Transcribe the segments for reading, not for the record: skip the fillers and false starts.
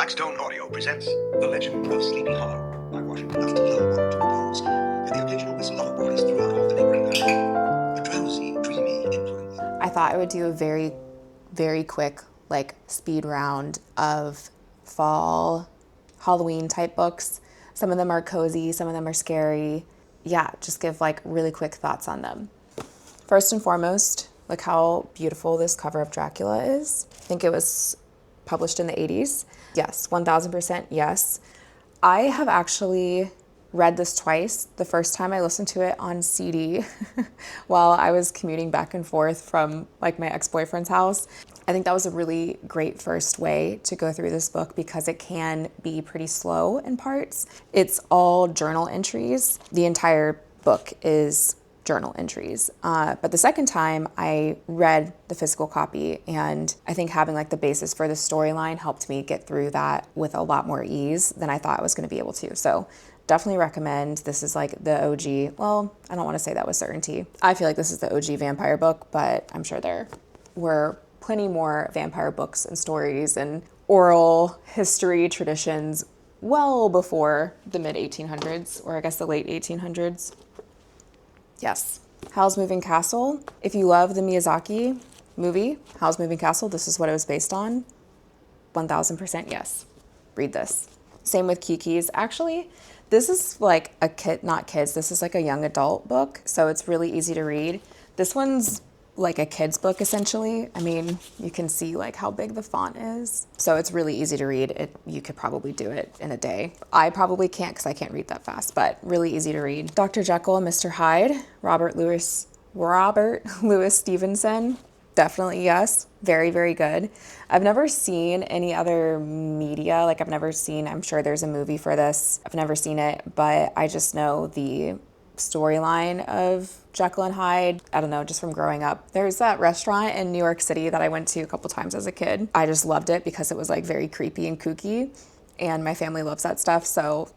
Blackstone Audio presents The Legend of Sleepy Hollow by Washington after lull one to repose, and the occasional whistle of a voice throughout half the neighboring land. A drowsy, dreamy influence. I thought I would do a very, very quick, speed round of fall Halloween type books. Some of them are cozy, some of them are scary. Yeah, just give really quick thoughts on them. First and foremost, look how beautiful this cover of Dracula is. I think it was published in the 80s. Yes, 1000% yes. I have actually read this twice. The first time I listened to it on CD while I was commuting back and forth from my ex-boyfriend's house. I think that was a really great first way to go through this book because it can be pretty slow in parts. It's all journal entries. The entire book is journal entries. But the second time I read the physical copy, and I think having the basis for the storyline helped me get through that with a lot more ease than I thought I was going to be able to. So definitely recommend. This is the OG. Well, I don't want to say that with certainty. I feel like this is the OG vampire book, but I'm sure there were plenty more vampire books and stories and oral history traditions well before the mid 1800s, or I guess the late 1800s. Yes. Howl's Moving Castle. If you love the Miyazaki movie, Howl's Moving Castle, this is what it was based on. 1000% yes. Read this. Same with Kiki's. Actually, this is a kid, not kids, this is a young adult book, so it's really easy to read. This one's a kid's book, essentially. I mean, you can see how big the font is. So it's really easy to read. You could probably do it in a day. I probably can't because I can't read that fast, but really easy to read. Dr. Jekyll and Mr. Hyde, Robert Louis Stevenson. Definitely yes. Very, very good. I've never seen any other media. I'm sure there's a movie for this. I've never seen it, but I just know the storyline of Jekyll and Hyde. I don't know, just from growing up. There's that restaurant in New York City that I went to a couple times as a kid. I just loved it because it was very creepy and kooky, and my family loves that stuff. So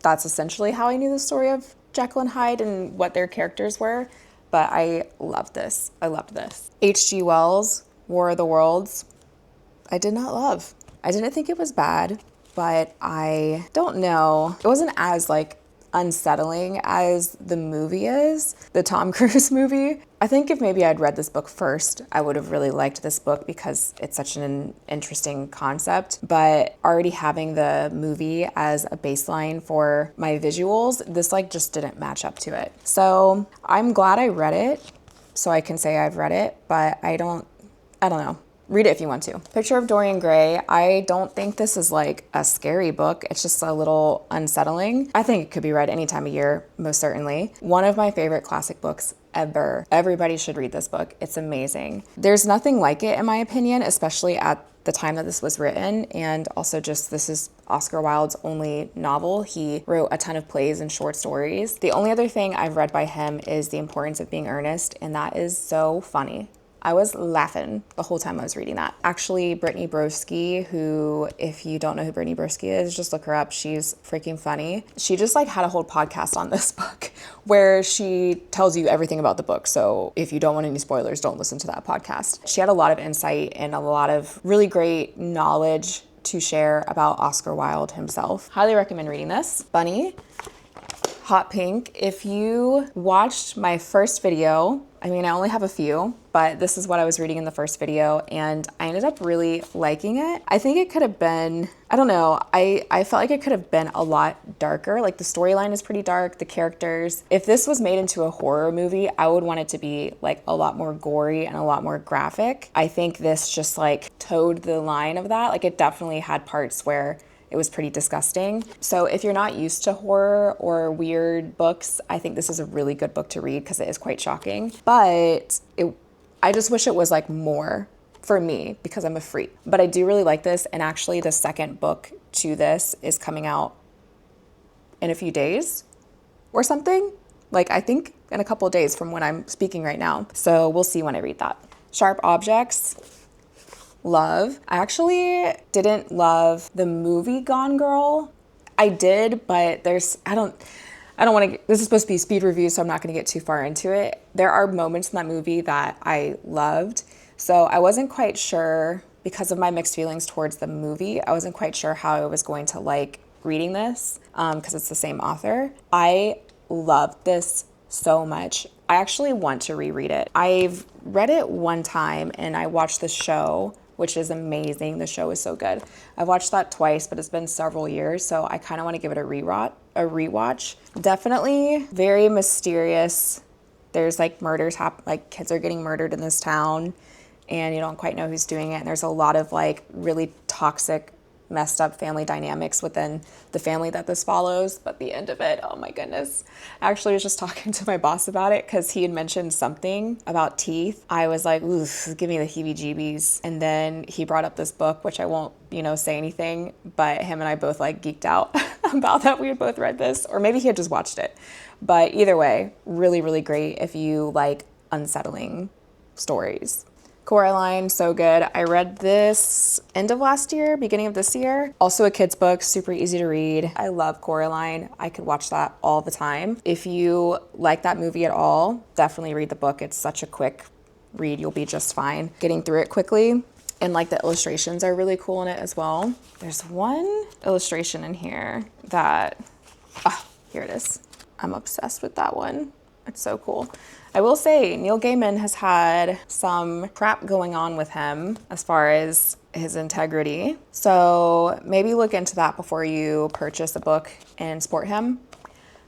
that's essentially how I knew the story of Jekyll and Hyde and what their characters were. But I loved this. I loved this. H.G. Wells, War of the Worlds. I did not love. I didn't think it was bad, but I don't know. It wasn't as unsettling as the movie is, the Tom Cruise movie. I think if maybe I'd read this book first, I would have really liked this book because it's such an interesting concept. But already having the movie as a baseline for my visuals, this just didn't match up to it. So I'm glad I read it, so I can say I've read it, but I don't know. Read it if you want to. Picture of Dorian Gray. I don't think this is a scary book. It's just a little unsettling. I think it could be read any time of year, most certainly. One of my favorite classic books ever. Everybody should read this book. It's amazing. There's nothing like it, in my opinion, especially at the time that this was written. And also this is Oscar Wilde's only novel. He wrote a ton of plays and short stories. The only other thing I've read by him is The Importance of Being Earnest, and that is so funny. I was laughing the whole time I was reading that. Actually, Brittany Broski, who, if you don't know who Brittany Broski is, just look her up. She's freaking funny. She just had a whole podcast on this book where she tells you everything about the book. So if you don't want any spoilers, don't listen to that podcast. She had a lot of insight and a lot of really great knowledge to share about Oscar Wilde himself. Highly recommend reading this. Bunny. Hot Pink. If you watched my first video, I only have a few, but this is what I was reading in the first video, and I ended up really liking it. I think it could have been, I don't know, I felt like it could have been a lot darker. The storyline is pretty dark, the characters. If this was made into a horror movie, I would want it to be a lot more gory and a lot more graphic. I think this just towed the line of that. It definitely had parts where it was pretty disgusting. So if you're not used to horror or weird books, I think this is a really good book to read because it is quite shocking. But I just wish it was more for me because I'm a freak. But I do really like this, and actually the second book to this is coming out in a few days or something. I think in a couple of days from when I'm speaking right now. So we'll see when I read that. Sharp Objects. Love. I actually didn't love the movie Gone Girl. I did, but I don't want to, this is supposed to be a speed review, so I'm not going to get too far into it. There are moments in that movie that I loved, so I wasn't quite sure because of my mixed feelings towards the movie, I wasn't quite sure how I was going to like reading this because it's the same author. I loved this so much. I actually want to reread it. I've read it one time and I watched the show, which is amazing. The show is so good. I've watched that twice, but it's been several years, so I kind of want to give it a rewatch. Definitely very mysterious. There's like murders like kids are getting murdered in this town and you don't quite know who's doing it. And there's a lot of like really toxic, messed up family dynamics within the family that this follows. But the end of it, oh my goodness. I actually was just talking to my boss about it because he had mentioned something about teeth. I was like, oof, give me the heebie-jeebies. And then he brought up this book, which I won't, say anything, but him and I both like geeked out about that. We had both read this, or maybe he had just watched it. But either way, really, really great if you like unsettling stories. Coraline, so good. I read this end of last year, beginning of this year. Also a kid's book, super easy to read. I love Coraline. I could watch that all the time. If you like that movie at all, definitely read the book. It's such a quick read. You'll be just fine getting through it quickly. And like the illustrations are really cool in it as well. There's one illustration in here that, here it is. I'm obsessed with that one. It's so cool. I will say Neil Gaiman has had some crap going on with him as far as his integrity. So maybe look into that before you purchase a book and support him.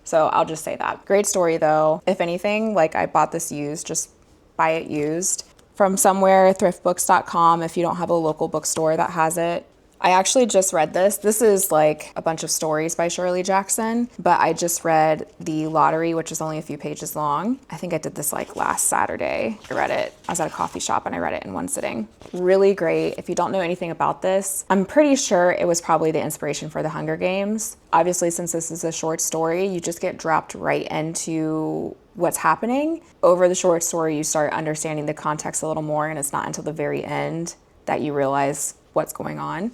So I'll just say that. Great story though. If anything, like I bought this used, just buy it used from somewhere, thriftbooks.com if you don't have a local bookstore that has it. I actually just read this. This is like a bunch of stories by Shirley Jackson, but I just read The Lottery, which is only a few pages long. I think I did this like last Saturday. I read it. I was at a coffee shop and I read it in one sitting. Really great. If you don't know anything about this, I'm pretty sure it was probably the inspiration for the Hunger Games. Obviously, since this is a short story, you just get dropped right into what's happening. Over the short story, you start understanding the context a little more, and it's not until the very end that you realize what's going on,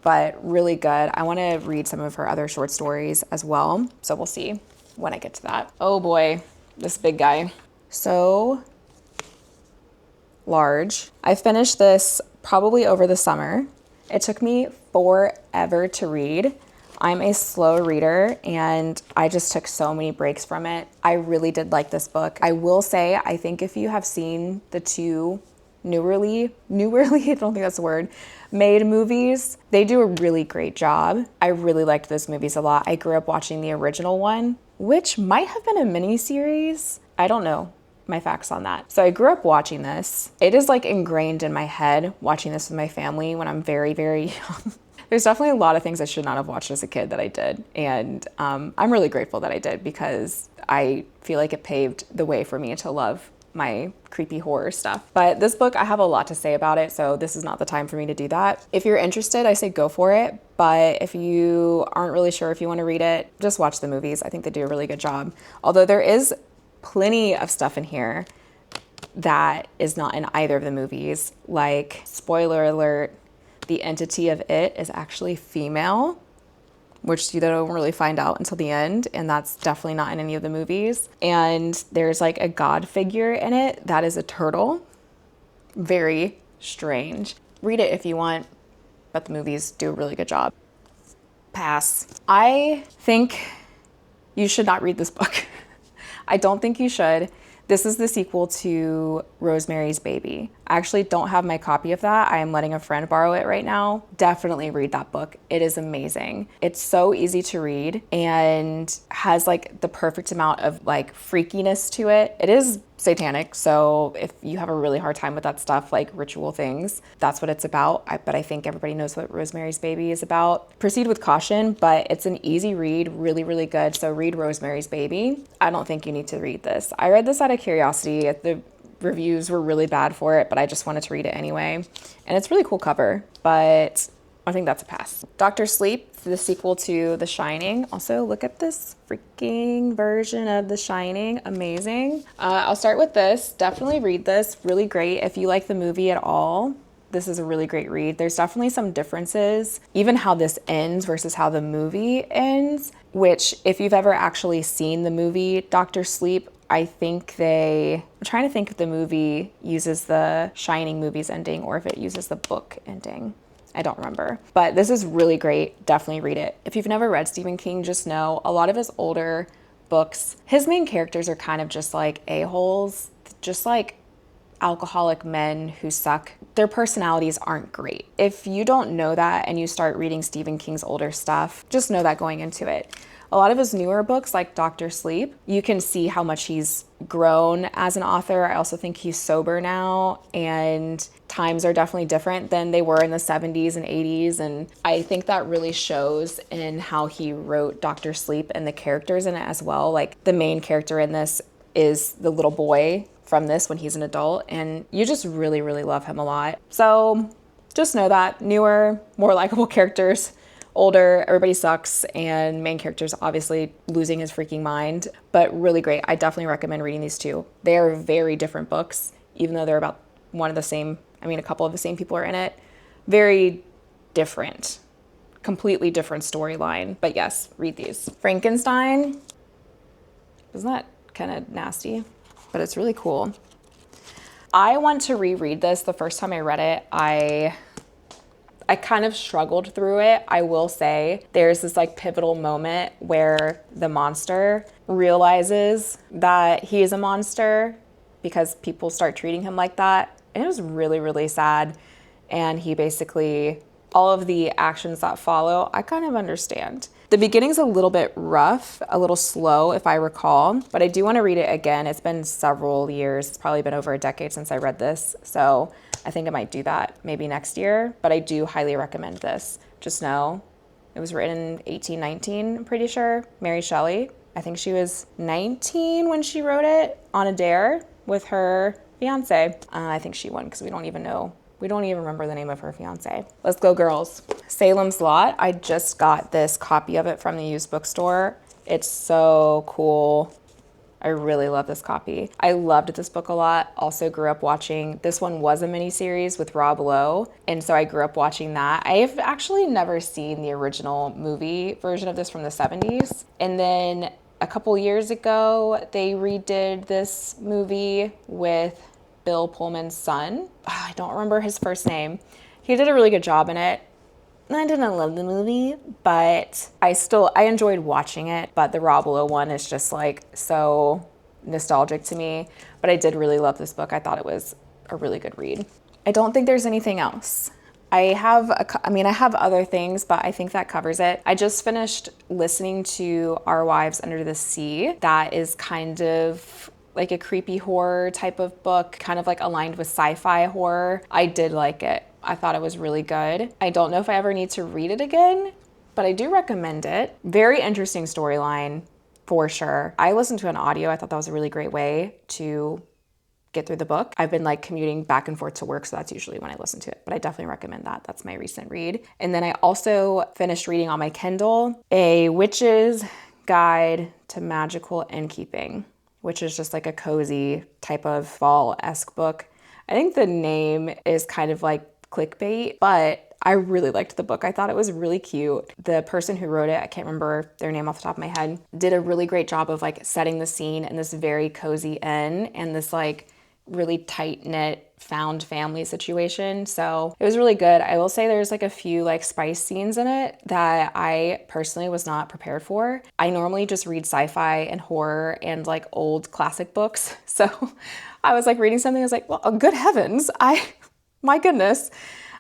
but really good. I want to read some of her other short stories as well, so we'll see when I get to that. Oh boy, this big guy. So large. I finished this probably over the summer. It took me forever to read. I'm a slow reader and I just took so many breaks from it. I really did like this book. I will say, I think if you have seen the two newerly, I don't think that's the word, made movies, they do a really great job. I really liked those movies a lot. I grew up watching the original one, which might have been a mini-series. I don't know my facts on that. So I grew up watching this. It is like ingrained in my head, watching this with my family when I'm very, very young. There's definitely a lot of things I should not have watched as a kid that I did. And I'm really grateful that I did because I feel like it paved the way for me to love my creepy horror stuff. But this book, I have a lot to say about it, so this is not the time for me to do that. If you're interested, I say go for it. But if you aren't really sure if you want to read it, just watch the movies. I think they do a really good job. Although there is plenty of stuff in here that is not in either of the movies. Like, spoiler alert, the entity of it is actually female, which you don't really find out until the end, and that's definitely not in any of the movies. And there's like a god figure in it that is a turtle. Very strange. Read it if you want, but the movies do a really good job. Pass. I think you should not read this book. I don't think you should. This is the sequel to Rosemary's Baby. I actually don't have my copy of that. I am letting a friend borrow it right now. Definitely read that book. It is amazing. It's so easy to read and has like the perfect amount of like freakiness to it. It is satanic, so if you have a really hard time with that stuff, like ritual things, that's what it's about. But I think everybody knows what Rosemary's Baby is about. Proceed with caution, but it's an easy read, really, really good. So read Rosemary's Baby. I don't think you need to read this. I read this out of curiosity. The reviews were really bad for it, but I just wanted to read it anyway. And it's a really cool cover, but I think that's a pass. Dr. Sleep, the sequel to The Shining. Also, look at this freaking version of The Shining. Amazing. I'll start with this. Definitely read this. Really great. If you like the movie at all, this is a really great read. There's definitely some differences, even how this ends versus how the movie ends, which if you've ever actually seen the movie Dr. Sleep, I'm trying to think if the movie uses the Shining movie's ending or if it uses the book ending. I don't remember. But this is really great. Definitely read it. If you've never read Stephen King, just know a lot of his older books, his main characters are kind of just like a-holes, just like alcoholic men who suck. Their personalities aren't great. If you don't know that and you start reading Stephen King's older stuff, just know that going into it. A lot of his newer books, like Dr. Sleep, you can see how much he's grown as an author. I also think he's sober now, and times are definitely different than they were in the 70s and 80s. And I think that really shows in how he wrote Dr. Sleep and the characters in it as well. Like the main character in this is the little boy from this when he's an adult, and you just really, really love him a lot. So just know that newer, more likable characters, older, everybody sucks, and main character's obviously losing his freaking mind, but really great. I definitely recommend reading these two. They are very different books, even though they're about a couple of the same people are in it. Very different, completely different storyline. But yes, read these. Frankenstein, isn't that kind of nasty? But it's really cool. I want to reread this. The first time I read it, I kind of struggled through it. I will say there's this like pivotal moment where the monster realizes that he is a monster because people start treating him like that. And it was really, really sad. And he basically, all of the actions that follow, I kind of understand. The beginning's a little bit rough, a little slow if I recall, but I do want to read it again. It's been several years. It's probably been over a decade since I read this. So I think I might do that maybe next year, but I do highly recommend this. Just know it was written in 1819, I'm pretty sure. Mary Shelley. I think she was 19 when she wrote it on a dare with her fiance. I think she won because we don't even remember the name of her fiance. Let's go, girls. Salem's Lot. I just got this copy of it from the used bookstore. It's so cool. I really love this copy. I loved this book a lot. Also grew up watching, this one was a miniseries with Rob Lowe, and so I grew up watching that. I've actually never seen the original movie version of this from the 70s. And then a couple years ago, they redid this movie with Bill Pullman's son. I don't remember his first name. He did a really good job in it. I didn't love the movie, but I enjoyed watching it. But the Rob Lowe one is just like so nostalgic to me. But I did really love this book. I thought it was a really good read. I don't think there's anything else. I have other things, but I think that covers it. I just finished listening to Our Wives Under the Sea. That is kind of like a creepy horror type of book, kind of like aligned with sci-fi horror. I did like it. I thought it was really good. I don't know if I ever need to read it again, but I do recommend it. Very interesting storyline for sure. I listened to an audio. I thought that was a really great way to get through the book. I've been like commuting back and forth to work, so that's usually when I listen to it, but I definitely recommend that. That's my recent read. And then I also finished reading on my Kindle A Witch's Guide to Magical Innkeeping, which is just like a cozy type of fall-esque book. I think the name is kind of like clickbait, but I really liked the book. I thought it was really cute. The person who wrote it, I can't remember their name off the top of my head, did a really great job of like setting the scene in this very cozy inn and this like really tight-knit found family situation. So it was really good. I will say there's like a few like spice scenes in it that I personally was not prepared for. I normally just read sci-fi and horror and like old classic books. So I was like reading something, I was like, well, good heavens, my goodness.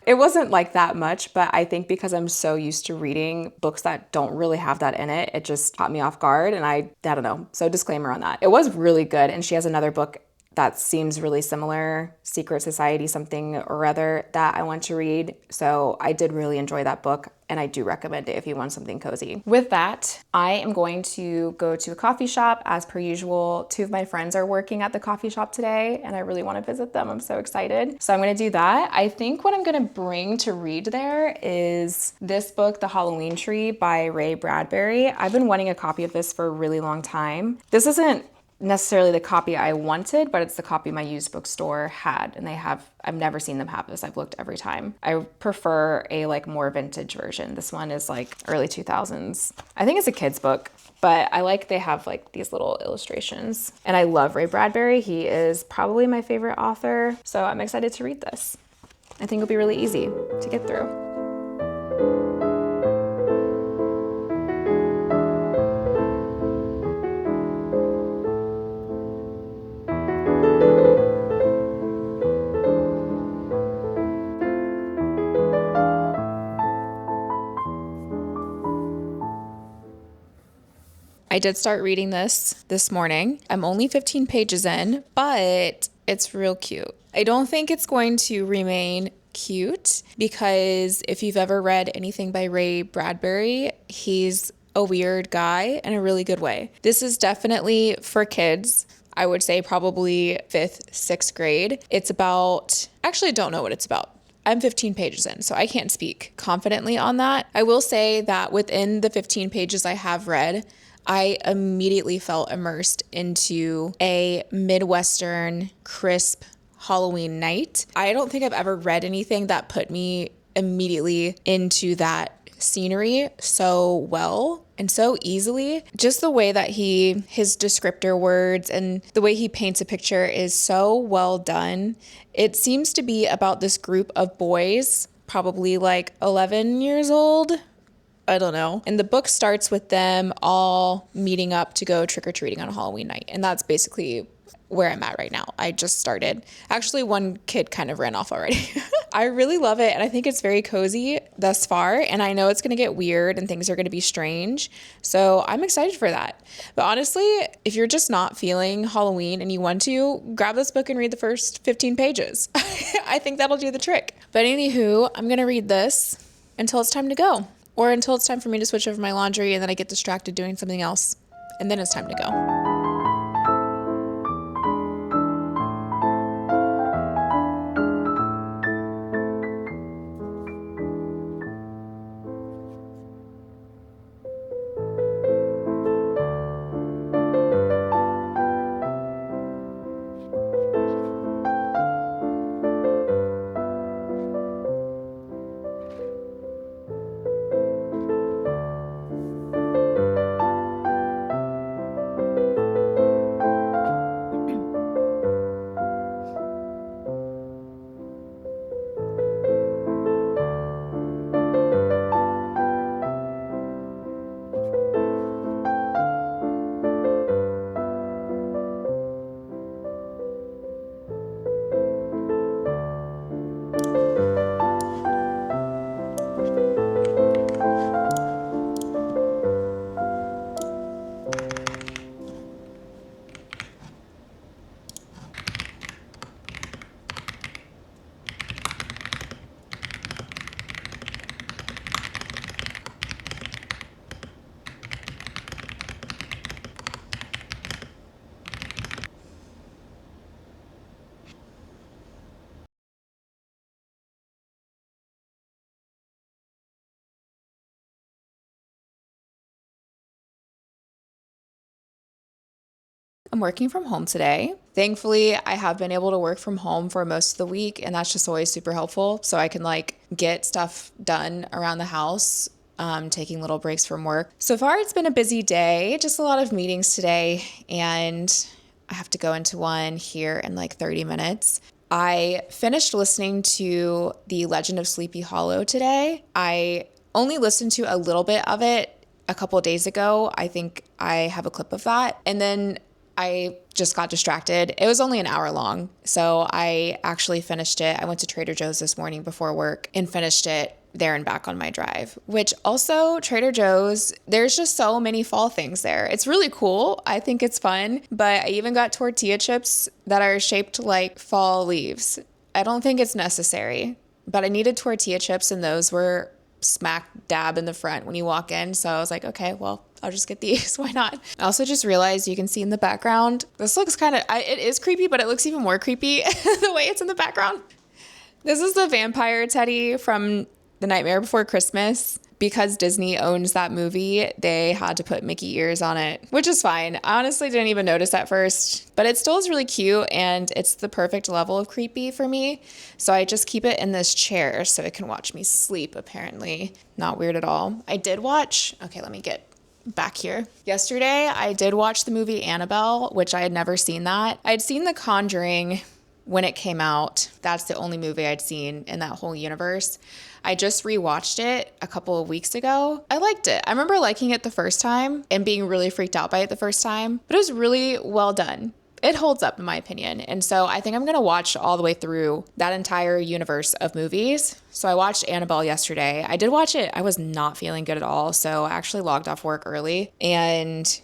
It wasn't like that much, but I think because I'm so used to reading books that don't really have that in it, it just caught me off guard, and I don't know. So disclaimer on that. It was really good, and she has another book that seems really similar, Secret Society something or other, that I want to read. So I did really enjoy that book, and I do recommend it if you want something cozy. With that, I am going to go to a coffee shop as per usual. 2 of my friends are working at the coffee shop today, and I really want to visit them. I'm so excited. So I'm going to do that. I think what I'm going to bring to read there is this book, The Halloween Tree by Ray Bradbury. I've been wanting a copy of this for a really long time. This isn't necessarily the copy I wanted, but it's the copy my used bookstore had, and I've never seen them have this. I've looked every time. I prefer a like more vintage version. This one is like early 2000s. I think it's a kid's book, But I like they have like these little illustrations. And I love Ray Bradbury. He is probably my favorite author. So I'm excited to read this. I think it'll be really easy to get through. I did start reading this morning. I'm only 15 pages in, but it's real cute. I don't think it's going to remain cute because if you've ever read anything by Ray Bradbury, he's a weird guy in a really good way. This is definitely for kids. I would say probably 5th, 6th grade. It's about, actually, I don't know what it's about. I'm 15 pages in, so I can't speak confidently on that. I will say that within the 15 pages I have read, I immediately felt immersed into a Midwestern crisp Halloween night. I don't think I've ever read anything that put me immediately into that scenery so well and so easily. Just the way that his descriptor words and the way he paints a picture is so well done. It seems to be about this group of boys, probably like 11 years old. I don't know. And the book starts with them all meeting up to go trick-or-treating on a Halloween night. And that's basically where I'm at right now. I just started. Actually, one kid kind of ran off already. I really love it. And I think it's very cozy thus far. And I know it's going to get weird and things are going to be strange. So I'm excited for that. But honestly, if you're just not feeling Halloween and you want to, grab this book and read the first 15 pages. I think that'll do the trick. But anywho, I'm going to read this until it's time to go. Or until it's time for me to switch over my laundry and then I get distracted doing something else. And then it's time to go. I'm working from home today. Thankfully, I have been able to work from home for most of the week, and that's just always super helpful. So I can like get stuff done around the house, taking little breaks from work. So far, it's been a busy day, just a lot of meetings today, and I have to go into one here in like 30 minutes. I finished listening to The Legend of Sleepy Hollow today. I only listened to a little bit of it a couple of days ago. I think I have a clip of that. And then I just got distracted. It was only an hour long. So I actually finished it. I went to Trader Joe's this morning before work and finished it there and back on my drive, which also Trader Joe's, there's just so many fall things there. It's really cool. I think it's fun, but I even got tortilla chips that are shaped like fall leaves. I don't think it's necessary, but I needed tortilla chips and those were smack dab in the front when you walk in. So I was like, okay, well, I'll just get these. Why not? I also just realized you can see in the background, this looks kind of, it is creepy, but it looks even more creepy the way it's in the background. This is the vampire teddy from The Nightmare Before Christmas. Because Disney owns that movie, they had to put Mickey ears on it, which is fine. I honestly didn't even notice at first, but it still is really cute and it's the perfect level of creepy for me. So I just keep it in this chair so it can watch me sleep, apparently. Not weird at all. I did watch, okay, let me get back here. Yesterday, I did watch the movie Annabelle, which I had never seen that. I'd seen The Conjuring when it came out. That's the only movie I'd seen in that whole universe. I just rewatched it a couple of weeks ago. I liked it. I remember liking it the first time and being really freaked out by it the first time, but it was really well done. It holds up in my opinion. And so I think I'm going to watch all the way through that entire universe of movies. So I watched Annabelle yesterday. I did watch it. I was not feeling good at all. So I actually logged off work early and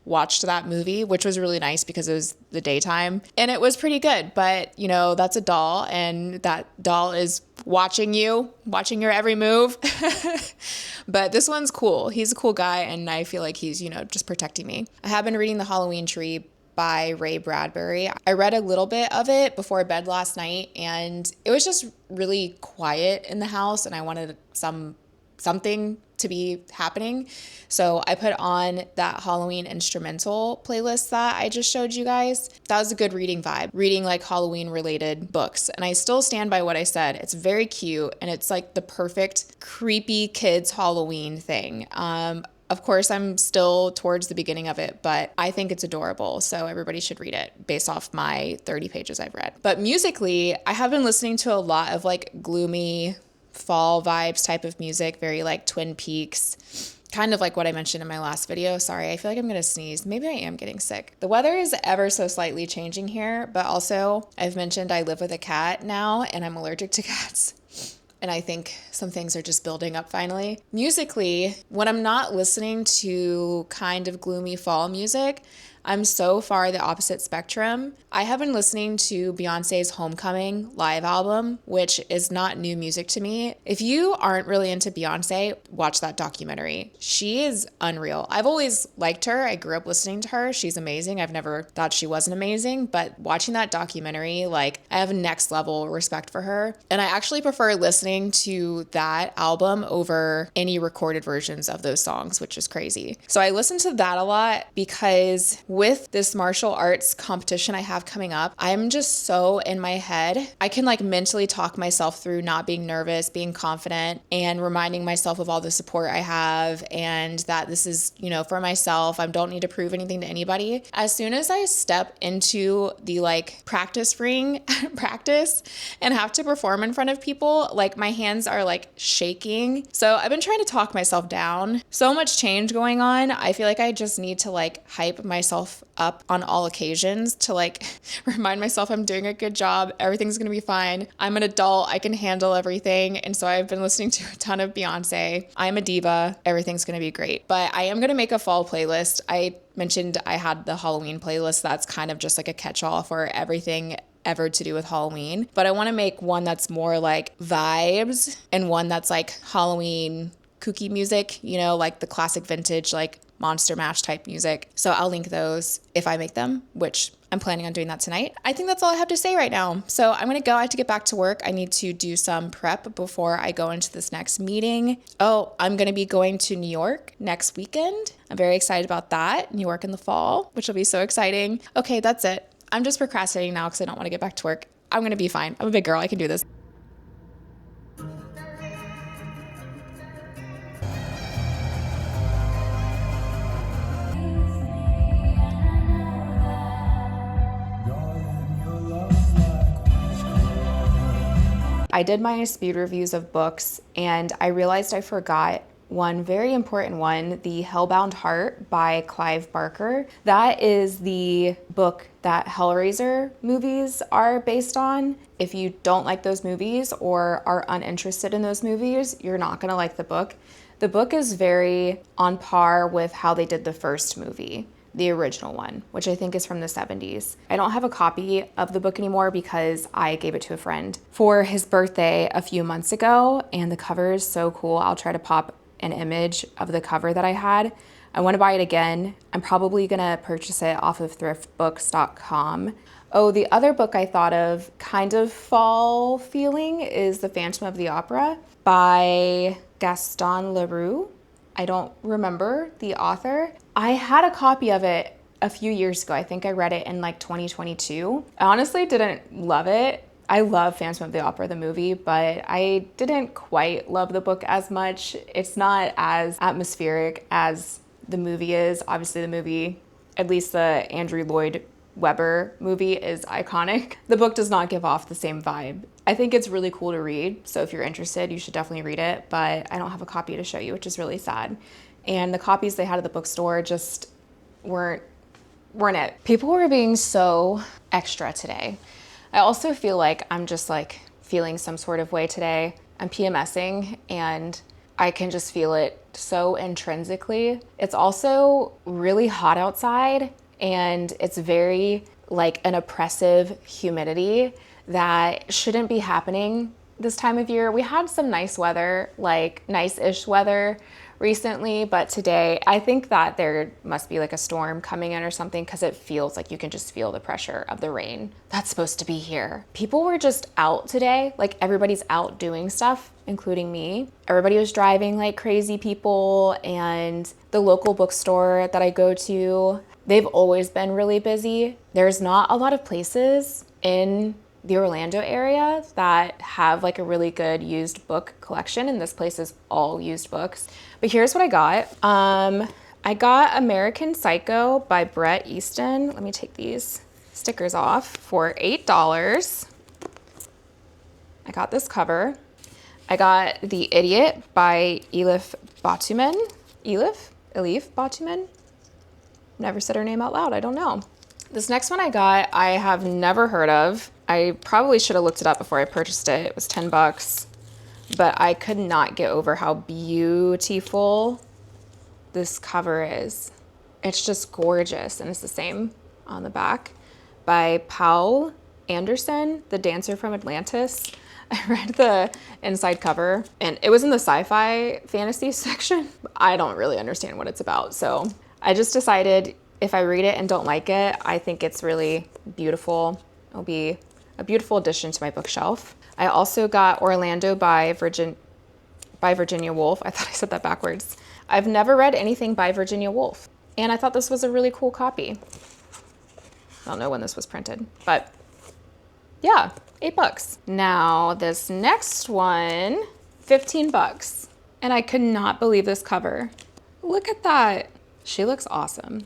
watched that movie, which was really nice because it was the daytime and it was pretty good. But you know, that's a doll and that doll is watching your every move. But this one's cool. He's a cool guy and I feel like he's, you know, just protecting me. I have been reading The Halloween Tree by Ray Bradbury. I read a little bit of it before bed last night and it was just really quiet in the house and I wanted something to be happening. So I put on that Halloween instrumental playlist that I just showed you guys. That was a good reading vibe, reading like Halloween related books. And I still stand by what I said. It's very cute and it's like the perfect creepy kids Halloween thing. Of course, I'm still towards the beginning of it, but I think it's adorable. So everybody should read it based off my 30 pages I've read. But musically, I have been listening to a lot of like gloomy fall vibes type of music, very like Twin Peaks, kind of like what I mentioned in my last video. Sorry, I feel like I'm gonna sneeze. Maybe I am getting sick. The weather is ever so slightly changing here, but also I've mentioned I live with a cat now and I'm allergic to cats. And I think some things are just building up finally. Musically, when I'm not listening to kind of gloomy fall music, I'm so far the opposite spectrum. I have been listening to Beyonce's Homecoming live album, which is not new music to me. If you aren't really into Beyonce, watch that documentary. She is unreal. I've always liked her. I grew up listening to her. She's amazing. I've never thought she wasn't amazing, but watching that documentary, like I have next level respect for her. And I actually prefer listening to that album over any recorded versions of those songs, which is crazy. So I listen to that a lot because with this martial arts competition I have coming up, I'm just so in my head. I can like mentally talk myself through not being nervous, being confident, and reminding myself of all the support I have and that this is, you know, for myself. I don't need to prove anything to anybody. As soon as I step into the like practice ring, practice and have to perform in front of people, like my hands are like shaking. So I've been trying to talk myself down. So much change going on. I feel like I just need to like hype myself up on all occasions to like remind myself I'm doing a good job. Everything's going to be fine. I'm an adult. I can handle everything. And so I've been listening to a ton of Beyonce. I'm a diva. Everything's going to be great. But I am going to make a fall playlist. I mentioned I had the Halloween playlist. That's kind of just like a catch-all for everything ever to do with Halloween. But I want to make one that's more like vibes and one that's like Halloween kooky music, you know, like the classic vintage, like Monster Mash type music. So I'll link those if I make them, which I'm planning on doing that tonight. I think that's all I have to say right now. So I'm gonna go. I have to get back to work. I need to do some prep before I go into this next meeting. Oh, I'm gonna be going to New York next weekend. I'm very excited about that. New York in the fall, which will be so exciting. Okay, that's it. I'm just procrastinating now because I don't want to get back to work. I'm gonna be fine. I'm a big girl. I can do this. I did my speed reviews of books and I realized I forgot one very important one, The Hellbound Heart by Clive Barker. That is the book that Hellraiser movies are based on. If you don't like those movies or are uninterested in those movies, you're not gonna like the book. The book is very on par with how they did the first movie, the original one, which I think is from the 70s. I don't have a copy of the book anymore because I gave it to a friend for his birthday a few months ago, and the cover is so cool. I'll try to pop an image of the cover that I had. I want to buy it again. I'm probably gonna purchase it off of thriftbooks.com. Oh, the other book I thought of kind of fall feeling is The Phantom of the Opera by Gaston Leroux. I don't remember the author. I had a copy of it a few years ago. I think I read it in like 2022. I honestly didn't love it. I love Phantom of the Opera, the movie, but I didn't quite love the book as much. It's not as atmospheric as the movie is. Obviously the movie, at least the Andrew Lloyd Webber movie, is iconic. The book does not give off the same vibe. I think it's really cool to read, so if you're interested, you should definitely read it, but I don't have a copy to show you, which is really sad. And the copies they had at the bookstore just weren't it. People were being so extra today. I also feel like I'm just like feeling some sort of way today. I'm PMSing and I can just feel it so intrinsically. It's also really hot outside and it's very like an oppressive humidity that shouldn't be happening this time of year. We had some nice weather, like nice-ish weather recently, but today I think that there must be like a storm coming in or something because it feels like you can just feel the pressure of the rain that's supposed to be here. People were just out today, like everybody's out doing stuff, including me. Everybody was driving like crazy people, and the local bookstore that I go to, they've always been really busy. There's not a lot of places in the Orlando area that have like a really good used book collection, and this place is all used books. But here's what I got. I got American Psycho by Bret Easton. Let me take these stickers off for $8. I got this cover. I got The Idiot by Elif Batuman. Elif Batuman? Never said her name out loud, I don't know. This next one I got, I have never heard of. I probably should have looked it up before I purchased it. It was 10 bucks, but I could not get over how beautiful this cover is. It's just gorgeous, and it's the same on the back. By Paul Anderson, the dancer from Atlantis. I read the inside cover, and it was in the sci-fi fantasy section. I don't really understand what it's about, so I just decided if I read it and don't like it, I think it's really beautiful. It'll be a beautiful addition to my bookshelf. I also got Orlando by Virginia Woolf. I thought I said that backwards. I've never read anything by Virginia Woolf, and I thought this was a really cool copy. I don't know when this was printed, but yeah, $8. Now this next one, 15 bucks. And I could not believe this cover. Look at that. She looks awesome.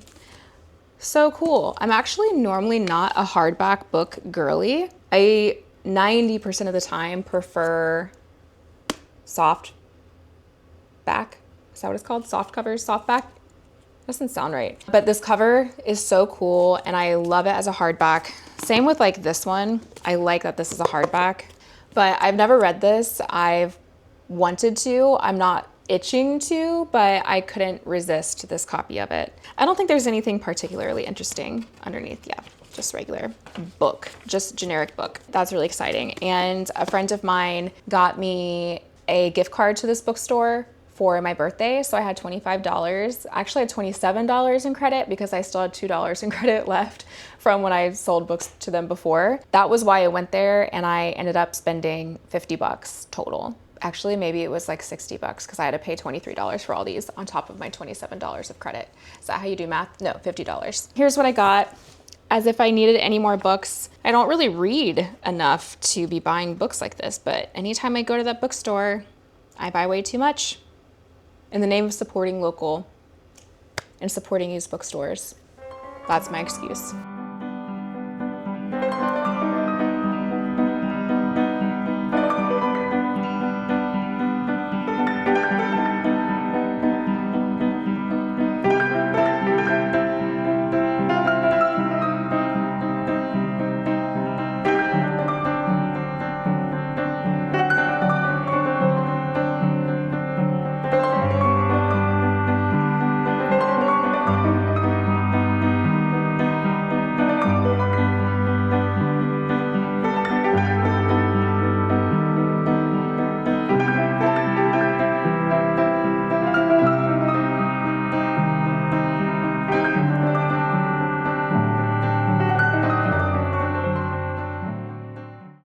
So cool. I'm actually normally not a hardback book girly. I 90% of the time prefer soft back. Is that what it's called? Soft covers, soft back? Doesn't sound right. But this cover is so cool and I love it as a hardback. Same with like this one. I like that this is a hardback, but I've never read this. I've wanted to. I'm not itching to, but I couldn't resist this copy of it. I don't think there's anything particularly interesting underneath. Yeah, just regular book, just generic book. That's really exciting. And a friend of mine got me a gift card to this bookstore for my birthday. So I had $25. Actually, I had $27 in credit because I still had $2 in credit left from when I sold books to them before. That was why I went there, and I ended up spending 50 bucks total. Actually, maybe it was like 60 bucks because I had to pay $23 for all these on top of my $27 of credit. Is that how you do math? No, $50. Here's what I got. As if I needed any more books. I don't really read enough to be buying books like this, but anytime I go to that bookstore, I buy way too much in the name of supporting local and supporting used bookstores. That's my excuse.